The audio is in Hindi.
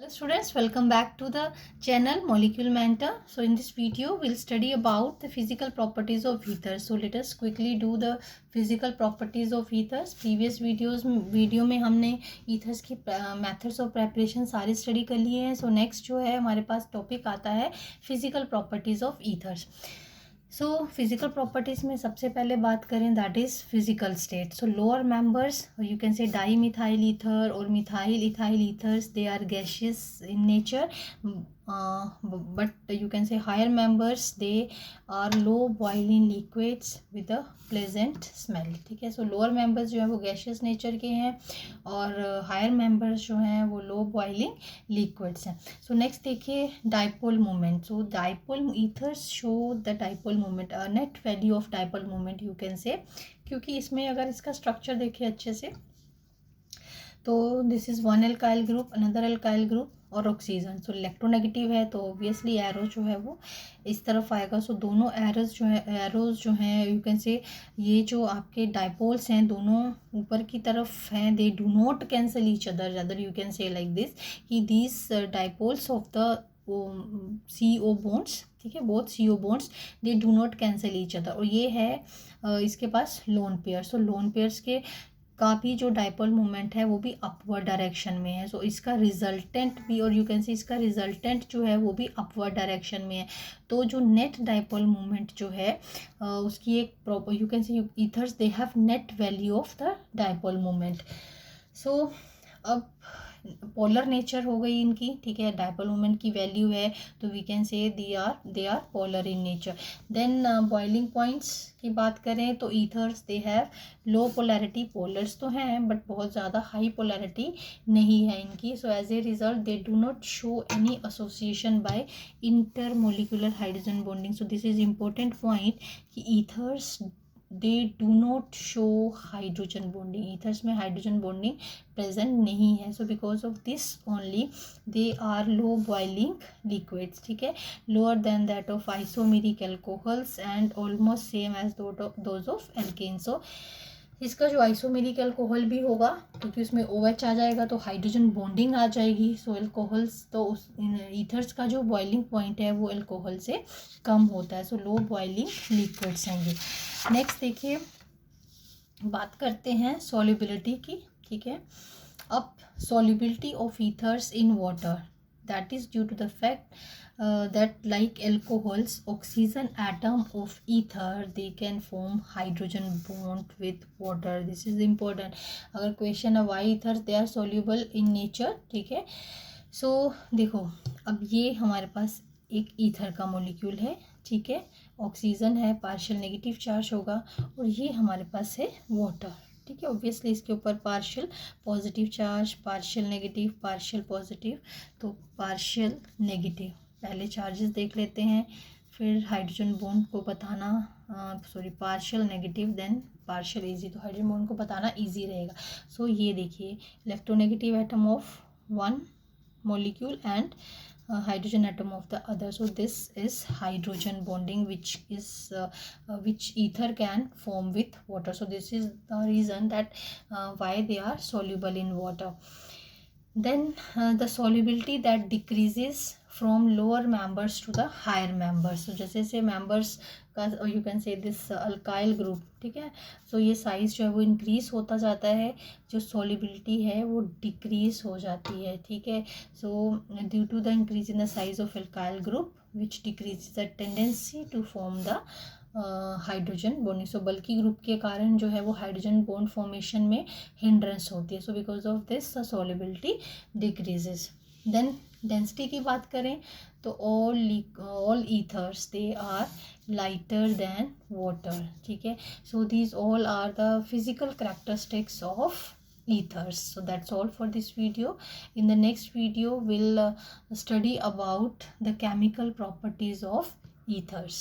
Hello students, welcome back to the channel Molecule Mentor. So in this video we'll study about the physical properties of ethers. So let us quickly do the physical properties of ethers. Previous video में हमने ethers की methods of preparation सारी स्टडी कर लिए हैं. So next जो है हमारे पास टॉपिक आता है physical properties of ethers. So physical properties में सबसे पहले बात करें that is physical state. So lower members you can say dimethyl ether और methyl ethyl ethers, they are gaseous in nature, but you can say higher members they are low boiling liquids with a pleasant smell. ठीक है. सो लोअर मेंबर्स जो है वो गैशियस नेचर के हैं और हायर मेंबर्स जो हैं वो लो बॉइलिंग लिक्विड्स हैं. सो नेक्स्ट देखिए dipole moment. So dipole ethers show the dipole moment, net value of dipole moment you can से, क्योंकि इसमें अगर इसका स्ट्रक्चर देखिए अच्छे से तो this is one alkyl group, another alkyl group और ऑक्सीजन. सो इलेक्ट्रोनेगेटिव है तो ऑब्वियसली एरो जो है वो इस तरफ आएगा. सो दोनों एरोज जो हैं यू कैन से, ये जो आपके डाइपोल्स हैं दोनों ऊपर की तरफ हैं, they do not cancel each other you can say like this कि these dipoles of the CO bonds, ठीक है, both CO bonds they do not cancel each other. और ये है इसके पास lone pair. So lone pairs के का भी जो डाइपोल मोमेंट है वो भी अपवर्ड डायरेक्शन में है. सो इसका रिजल्टेंट भी, और यू कैन से इसका रिजल्टेंट जो है वो भी अपवर्ड डायरेक्शन में है. तो जो नेट डाइपोल मोमेंट जो है उसकी एक proper you can say ethers they have net value of the dipole moment. So अब पोलर नेचर हो गई इनकी, ठीक है, डाइपोल मोमेंट की वैल्यू है तो we can say they are polar in nature. Then boiling points की बात करें तो ethers they have low polarity. Polars तो हैं बट बहुत ज़्यादा हाई पोलैरिटी नहीं है इनकी. So as a result they do not show any association by intermolecular hydrogen bonding. So this is important point कि ethers they do not show hydrogen bonding. Ethers में हाइड्रोजन बॉन्डिंग प्रेजेंट नहीं है. So because of this only they are low boiling liquids, ठीक है, lower than that of isomeric alcohols and almost same as those of alkane. So इसका जो आइसोमेरिक एल्कोहल भी होगा क्योंकि उसमें OH आ जाएगा तो हाइड्रोजन बॉन्डिंग आ जाएगी. सो एल्कोहल्स तो उस ईथर्स का जो बॉइलिंग पॉइंट है वो एल्कोहल से कम होता है. सो लो बॉइलिंग लिक्विड्स हैं ये. नेक्स्ट देखिए बात करते हैं सॉल्युबिलिटी की, ठीक है. अब solubility of ethers in water, that is due to the fact that like alcohols, oxygen atom of ether they can form hydrogen bond with water. This is important. अगर क्वेश्चन है why ethers they are soluble in nature, ठीक है. सो देखो अब ये हमारे पास एक ईथर का मॉलिक्यूल है, ठीक है, ऑक्सीजन है, पार्शियल नेगेटिव चार्ज होगा, और ये हमारे पास है वाटर, ठीक है. ऑब्वियसली इसके ऊपर partial positive charge, partial negative, partial positive, तो पार्शियल नेगेटिव पहले चार्जेस देख लेते हैं, फिर हाइड्रोजन बॉन्ड को बताना, partial negative then partial easy, तो हाइड्रोजन बॉन्ड को बताना इजी रहेगा. सो ये देखिए electronegative atom of one molecule and hydrogen atom of the other. So this is hydrogen bonding which ether can form with water. So this is the reason that why they are soluble in water. Then the solubility that decreases from lower members to the higher members. So जैसे जैसे members का यू कैन से दिस अल्काइल ग्रुप, ठीक है, सो ये साइज़ जो है वो इंक्रीज़ होता जाता है, जो सॉल्युबिलिटी है वो डिक्रीज़ हो जाती है, ठीक है. So due to the increase in the size of alkyl group which decrease the tendency to form the hydrogen bonding. So bulky group के कारण जो है वो हाइड्रोजन बॉन्ड फॉर्मेशन में हिंड्रेंस होती है. So because of this the solubility decreases. Then density की बात करें तो all ethers they are lighter than water, ठीक है. So these all are the physical characteristics of ethers. So that's all for this video. In the next video we'll study about the chemical properties of ethers.